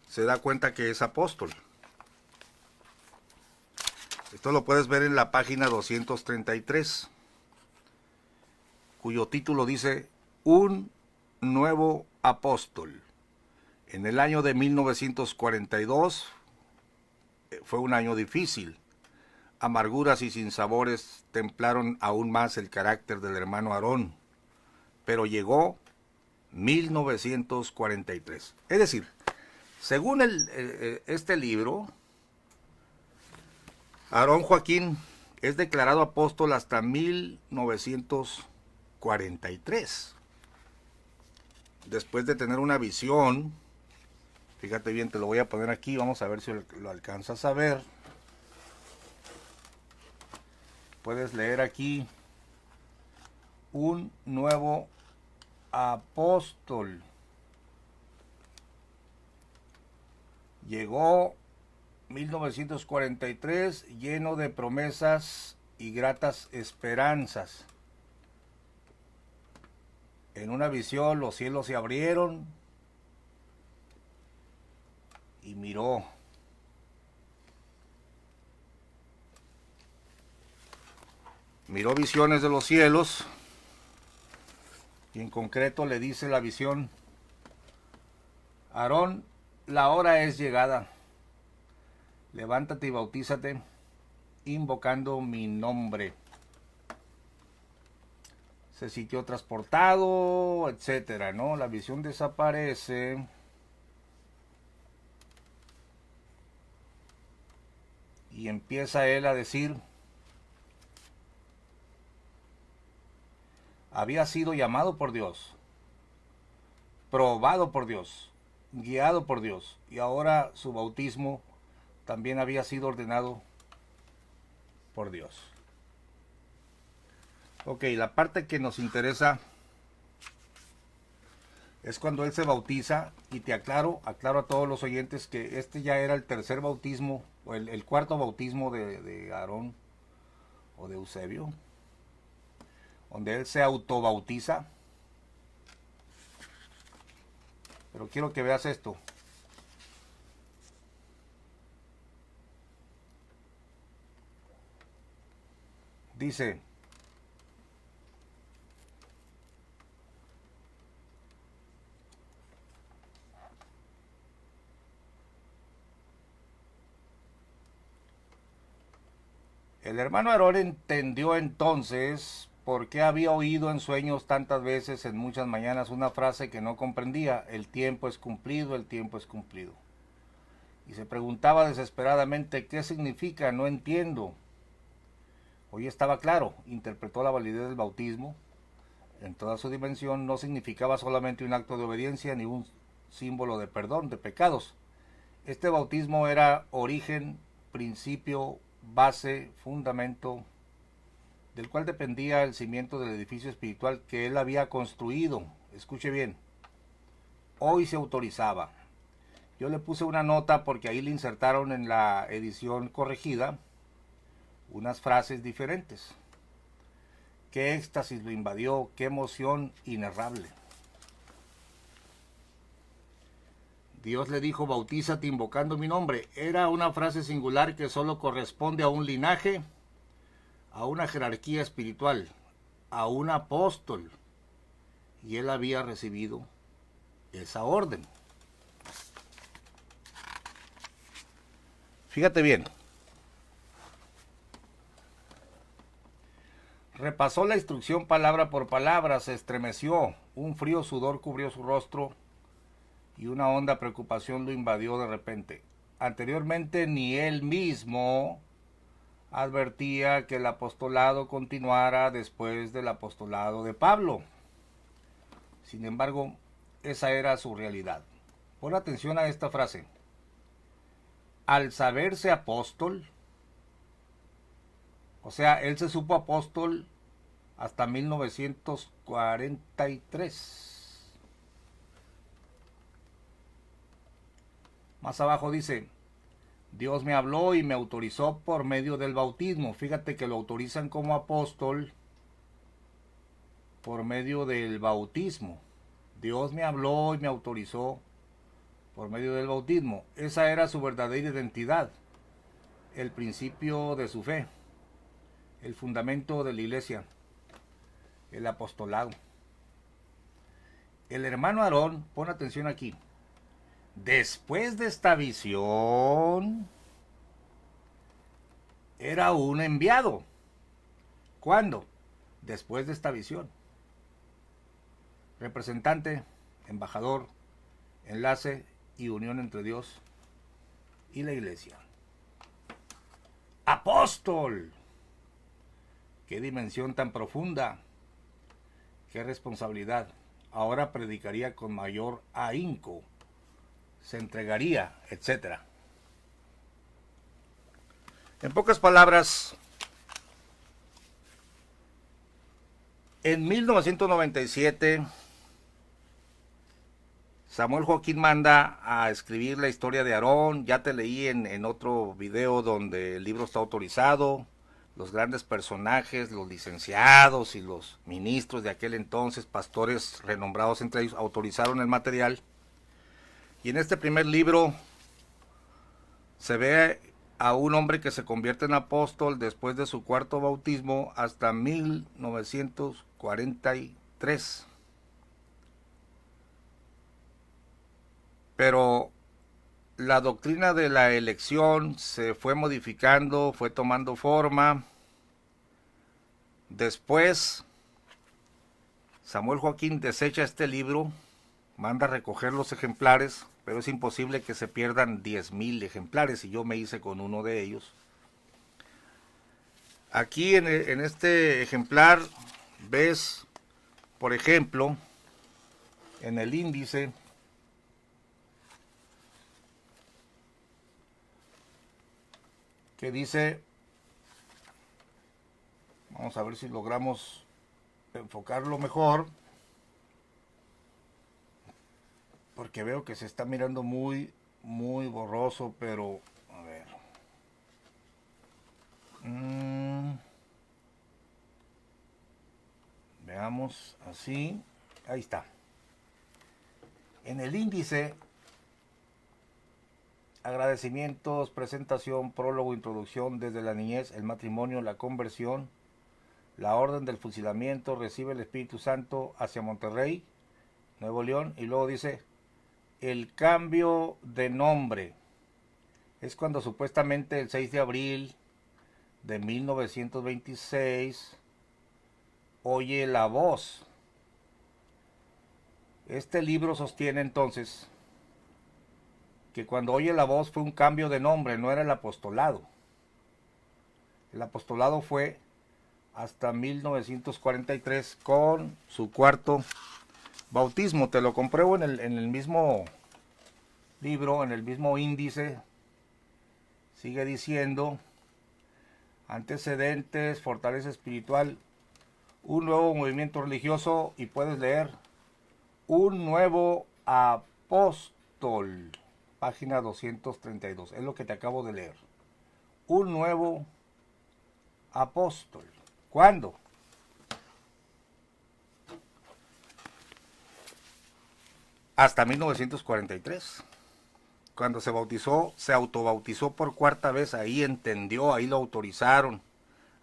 se da cuenta que es apóstol. Esto lo puedes ver en la página 233, cuyo título dice Un nuevo apóstol. En el año de 1942 fue un año difícil. Amarguras y sinsabores templaron aún más el carácter del hermano Aarón, pero llegó 1943. Es decir, según este libro, Aarón Joaquín es declarado apóstol hasta 1943. Después de tener una visión, fíjate bien, te lo voy a poner aquí, vamos a ver si lo alcanzas a ver. Puedes leer aquí, un nuevo apóstol. Llegó 1943 lleno de promesas y gratas esperanzas. En una visión los cielos se abrieron y miró. Miró visiones de los cielos y en concreto le dice la visión: Aarón, la hora es llegada. Levántate y bautízate, invocando mi nombre. Se sintió transportado, etcétera, ¿no? La visión desaparece. Y empieza él a decir: había sido llamado por Dios, probado por Dios, guiado por Dios, y ahora su bautismo también había sido ordenado por Dios. Ok, la parte que nos interesa es cuando él se bautiza, y te aclaro a todos los oyentes que este ya era el tercer bautismo, o el cuarto bautismo de Aarón o de Eusebio, donde él se autobautiza. Pero quiero que veas esto. Dice: el hermano Aarón entendió entonces por qué había oído en sueños tantas veces en muchas mañanas una frase que no comprendía: el tiempo es cumplido, el tiempo es cumplido. Y se preguntaba desesperadamente: ¿qué significa? No entiendo. Hoy estaba claro, interpretó la validez del bautismo en toda su dimensión. No significaba solamente un acto de obediencia ni un símbolo de perdón de pecados. Este bautismo era origen, principio, base, fundamento, del cual dependía el cimiento del edificio espiritual que él había construido. Escuche bien, hoy se autorizaba. Yo le puse una nota porque ahí le insertaron en la edición corregida unas frases diferentes. Qué éxtasis lo invadió, qué emoción inenarrable. Dios le dijo: bautízate invocando mi nombre. Era una frase singular que solo corresponde a un linaje, a una jerarquía espiritual, a un apóstol. Y él había recibido esa orden. Fíjate bien. Repasó la instrucción palabra por palabra, se estremeció, un frío sudor cubrió su rostro y una honda preocupación lo invadió de repente. Anteriormente ni él mismo advertía que el apostolado continuara después del apostolado de Pablo. Sin embargo, esa era su realidad. Pon atención a esta frase. Al saberse apóstol, o sea, él se supo apóstol hasta 1943. Más abajo dice: Dios me habló y me autorizó por medio del bautismo. Fíjate que lo autorizan como apóstol por medio del bautismo. Dios me habló y me autorizó por medio del bautismo. Esa era su verdadera identidad, el principio de su fe, el fundamento de la iglesia, el apostolado. El hermano Aarón, pon atención aquí, después de esta visión, era un enviado. ¿Cuándo? Después de esta visión. Representante, embajador, enlace y unión entre Dios y la iglesia. Apóstol. Qué dimensión tan profunda. Qué responsabilidad. Ahora predicaría con mayor ahínco. Se entregaría, etc. En pocas palabras, en 1997, Samuel Joaquín manda a escribir la historia de Aarón. Ya te leí en otro video donde el libro está autorizado. Los grandes personajes, los licenciados y los ministros de aquel entonces, pastores renombrados entre ellos, autorizaron el material. Y en este primer libro se ve a un hombre que se convierte en apóstol después de su cuarto bautismo hasta 1943. Pero la doctrina de la elección se fue modificando, fue tomando forma. Después, Samuel Joaquín desecha este libro, manda a recoger los ejemplares, pero es imposible que se pierdan 10,000 ejemplares y yo me hice con uno de ellos. Aquí en este ejemplar ves, por ejemplo, en el índice, que dice, vamos a ver si logramos enfocarlo mejor, porque veo que se está mirando muy borroso, pero a ver. Veamos así, ahí está. En el índice, agradecimientos, presentación, prólogo, introducción, desde la niñez, el matrimonio, la conversión, la orden del fusilamiento, recibe el Espíritu Santo hacia Monterrey, Nuevo León, y luego dice, el cambio de nombre. Es cuando supuestamente el 6 de abril de 1926 oye la voz. Este libro sostiene entonces que cuando oye la voz fue un cambio de nombre, no era el apostolado. El apostolado fue hasta 1943 con su cuarto bautismo. Te lo compruebo en el mismo libro, en el mismo índice. Sigue diciendo, antecedentes, fortaleza espiritual, un nuevo movimiento religioso, y puedes leer, un nuevo apóstol. Página 232, es lo que te acabo de leer. Un nuevo apóstol. ¿Cuándo? Hasta 1943. Cuando se bautizó, se autobautizó por cuarta vez, ahí entendió, ahí lo autorizaron,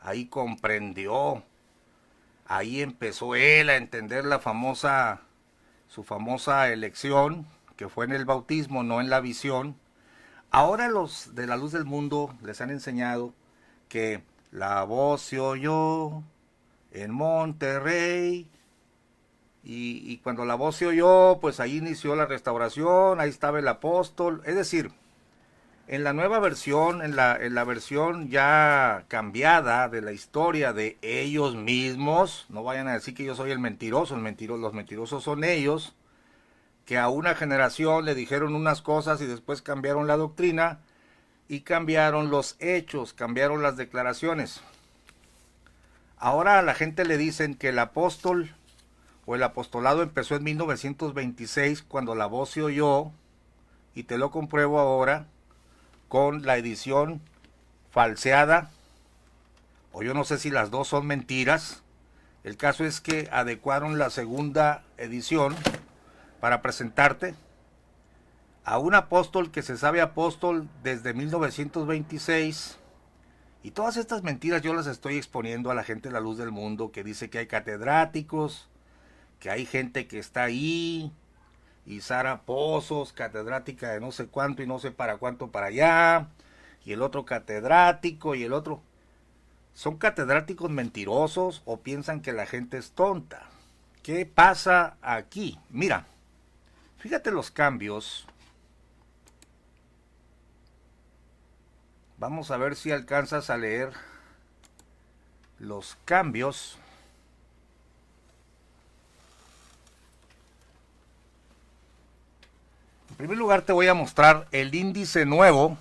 ahí comprendió, ahí empezó él a entender su famosa elección, que fue en el bautismo, no en la visión. Ahora los de la luz del mundo les han enseñado que la voz se oyó en Monterrey, y cuando la voz se oyó, pues ahí inició la restauración, ahí estaba el apóstol. Es decir, en la nueva versión, en la versión ya cambiada de la historia de ellos mismos, no vayan a decir que yo soy el mentiroso, los mentirosos son ellos, que a una generación le dijeron unas cosas y después cambiaron la doctrina y cambiaron los hechos, cambiaron las declaraciones. Ahora a la gente le dicen que el apóstol o el apostolado empezó en 1926 cuando la voz se oyó, y te lo compruebo ahora con la edición falseada, o yo no sé si las dos son mentiras. El caso es que adecuaron la segunda edición para presentarte a un apóstol que se sabe apóstol desde 1926. Y todas estas mentiras yo las estoy exponiendo a la gente de la luz del mundo, que dice que hay catedráticos, que hay gente que está ahí, y Sara Pozos, catedrática de no sé cuánto y no sé para cuánto para allá, y el otro catedrático y el otro. ¿Son catedráticos mentirosos o piensan que la gente es tonta? ¿Qué pasa aquí? Mira, fíjate los cambios. Vamos a ver si alcanzas a leer los cambios. En primer lugar te voy a mostrar el índice nuevo.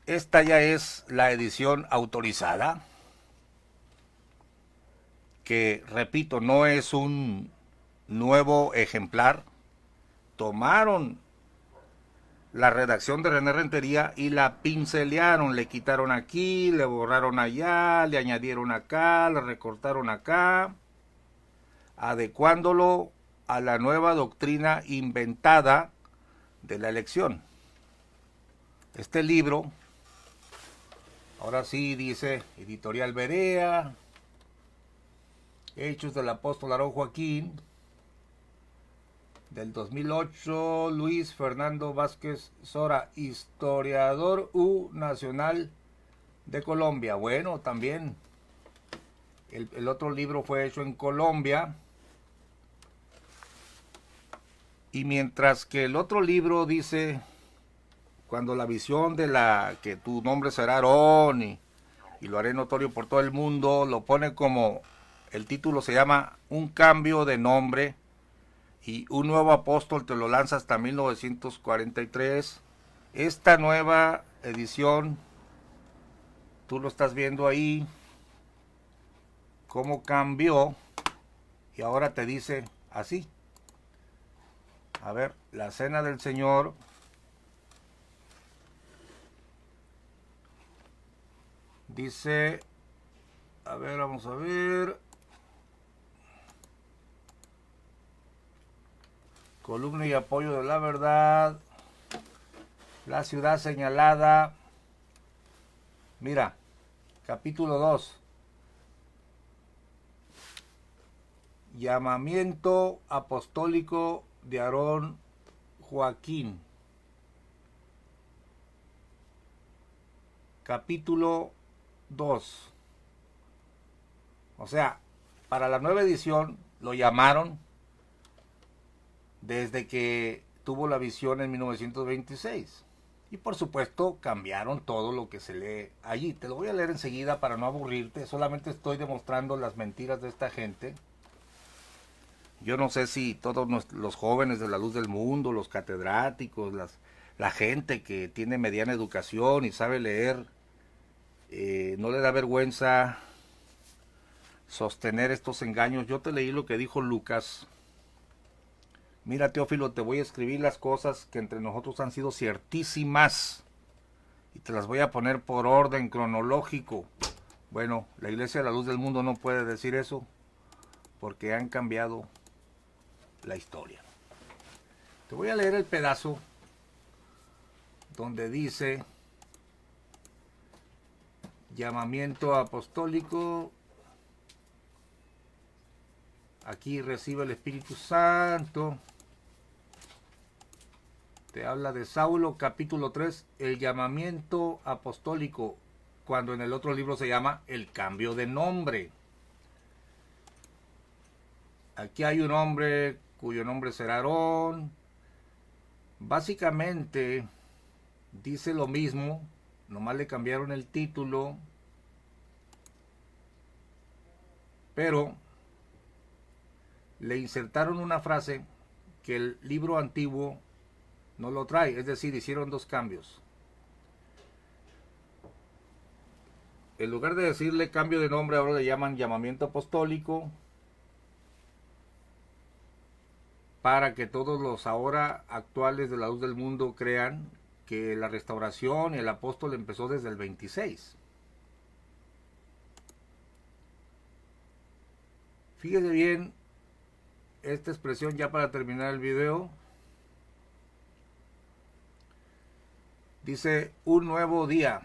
Esta ya es la edición autorizada, que repito, no es un nuevo ejemplar. Tomaron la redacción de René Rentería y la pincelearon, le quitaron aquí, le borraron allá, le añadieron acá, le recortaron acá, adecuándolo a la nueva doctrina inventada de la elección. Este libro, ahora sí dice Editorial Berea, Hechos del Apóstol Aarón Joaquín, del 2008, Luis Fernando Vázquez Sora, historiador nacional de Colombia. Bueno, también el otro libro fue hecho en Colombia. Y mientras que el otro libro dice, cuando la visión de la que tu nombre será Aarón y lo haré notorio por todo el mundo, lo pone como, el título se llama Un cambio de nombre y un nuevo apóstol, te lo lanza hasta 1943. Esta nueva edición, tú lo estás viendo ahí, cómo cambió, y ahora te dice así. A ver, la cena del Señor. Dice, a ver, vamos a ver. Columna y apoyo de la verdad. La ciudad señalada. Mira, capítulo 2. Llamamiento apostólico de Aarón Joaquín. Capítulo 2. O sea, para la nueva edición lo llamaron desde que tuvo la visión en 1926. Y por supuesto cambiaron todo lo que se lee allí. Te lo voy a leer enseguida para no aburrirte. Solamente estoy demostrando las mentiras de esta gente. Yo no sé si todos los jóvenes de la luz del mundo, los catedráticos, la gente que tiene mediana educación y sabe leer, no le da vergüenza sostener estos engaños. Yo te leí lo que dijo Lucas. Mira, Teófilo, te voy a escribir las cosas que entre nosotros han sido ciertísimas y te las voy a poner por orden cronológico. Bueno, la Iglesia de la Luz del Mundo no puede decir eso porque han cambiado la historia. Te voy a leer el pedazo donde dice llamamiento apostólico. Aquí recibe el Espíritu Santo. Te habla de Saulo, capítulo 3, el llamamiento apostólico, cuando en el otro libro se llama el cambio de nombre. Aquí hay un hombre cuyo nombre será Aarón. Básicamente dice lo mismo, nomás le cambiaron el título, pero le insertaron una frase que el libro antiguo no lo trae, es decir, hicieron dos cambios. En lugar de decirle cambio de nombre, ahora le llaman llamamiento apostólico, para que todos los ahora actuales de la luz del mundo crean que la restauración y el apóstol empezó desde el 26. Fíjese bien esta expresión ya para terminar el video. Dice, un nuevo día.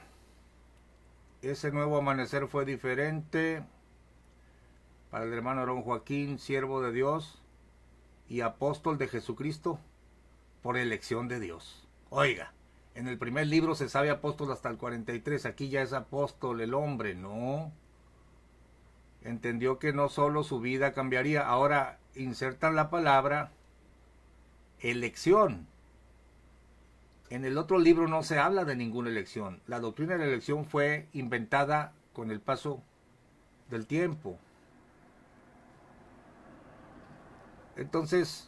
Ese nuevo amanecer fue diferente para el hermano Aarón Joaquín, siervo de Dios y apóstol de Jesucristo por elección de Dios. Oiga, en el primer libro se sabe apóstol hasta el 43, aquí ya es apóstol el hombre, no. Entendió que no solo su vida cambiaría, ahora insertan la palabra elección. En el otro libro no se habla de ninguna elección. La doctrina de la elección fue inventada con el paso del tiempo. Entonces,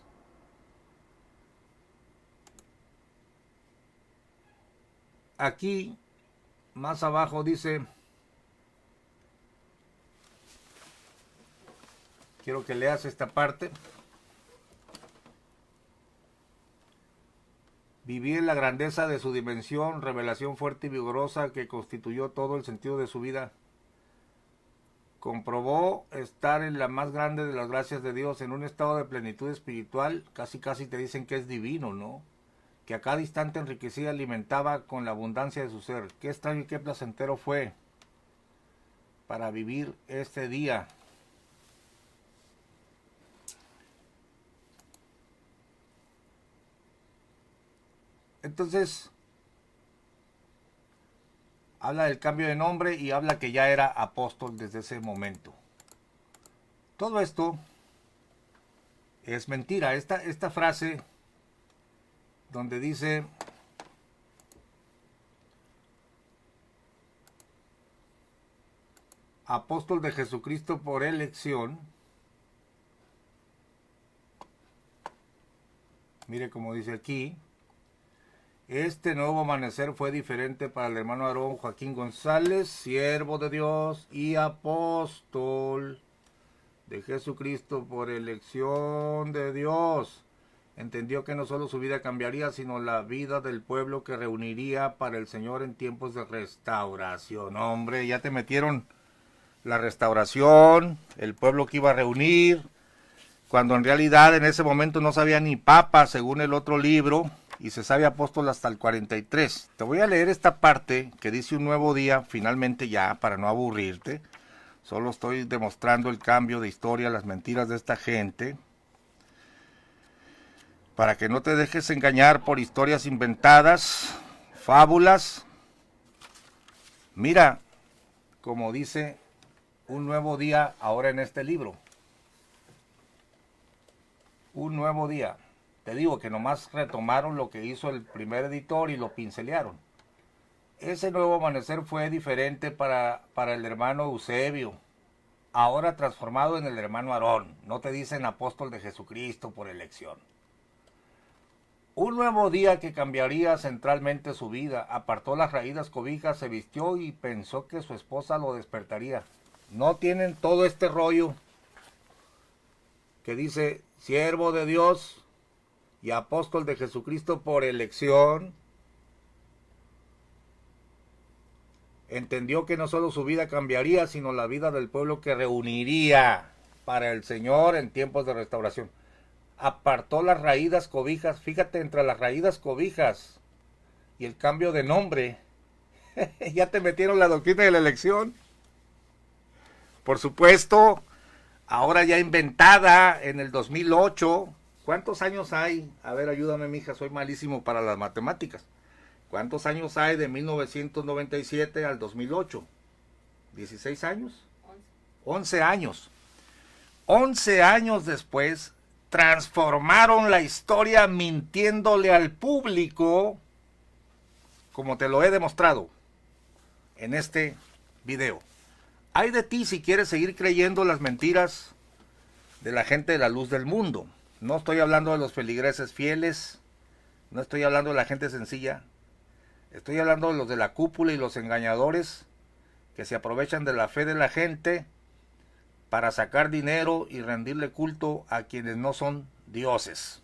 aquí, más abajo dice, quiero que leas esta parte. Vivir la grandeza de su dimensión, revelación fuerte y vigorosa que constituyó todo el sentido de su vida. Comprobó estar en la más grande de las gracias de Dios, en un estado de plenitud espiritual, casi te dicen que es divino, ¿no? Que a cada instante enriquecía y alimentaba con la abundancia de su ser. Qué extraño y qué placentero fue para vivir este día. Entonces, habla del cambio de nombre y habla que ya era apóstol desde ese momento. Todo esto es mentira. Esta frase donde dice apóstol de Jesucristo por elección, mire como dice aquí, este nuevo amanecer fue diferente para el hermano Aarón Joaquín González, siervo de Dios y apóstol de Jesucristo por elección de Dios. Entendió que no solo su vida cambiaría, sino la vida del pueblo que reuniría para el Señor en tiempos de restauración. Hombre, ya te metieron la restauración, el pueblo que iba a reunir, cuando en realidad en ese momento no sabía ni papa, según el otro libro, y se sabe apóstol hasta el 43. Te voy a leer esta parte que dice un nuevo día, finalmente ya, para no aburrirte. Solo estoy demostrando el cambio de historia, las mentiras de esta gente, para que no te dejes engañar por historias inventadas, fábulas. Mira, como dice un nuevo día ahora en este libro. Un nuevo día. Te digo que nomás retomaron lo que hizo el primer editor y lo pincelearon. Ese nuevo amanecer fue diferente para el hermano Eusebio, ahora transformado en el hermano Aarón. No te dicen apóstol de Jesucristo por elección. Un nuevo día que cambiaría centralmente su vida. Apartó las raídas cobijas, se vistió y pensó que su esposa lo despertaría. No tienen todo este rollo que dice siervo de Dios y apóstol de Jesucristo por elección. Entendió que no solo su vida cambiaría, sino la vida del pueblo que reuniría para el Señor en tiempos de restauración. Apartó las raídas cobijas, fíjate, entre las raídas cobijas y el cambio de nombre, ya te metieron la doctrina de la elección. Por supuesto, ahora ya inventada en el 2008. ¿Cuántos años hay? A ver, ayúdame, mija, soy malísimo para las matemáticas. ¿Cuántos años hay de 1997 al 2008? ¿16 años? 11 años. 11 años después, transformaron la historia mintiéndole al público, como te lo he demostrado en este video. Hay de ti si quieres seguir creyendo las mentiras de la gente de la luz del mundo. No estoy hablando de los feligreses fieles, no estoy hablando de la gente sencilla, estoy hablando de los de la cúpula y los engañadores que se aprovechan de la fe de la gente para sacar dinero y rendirle culto a quienes no son dioses.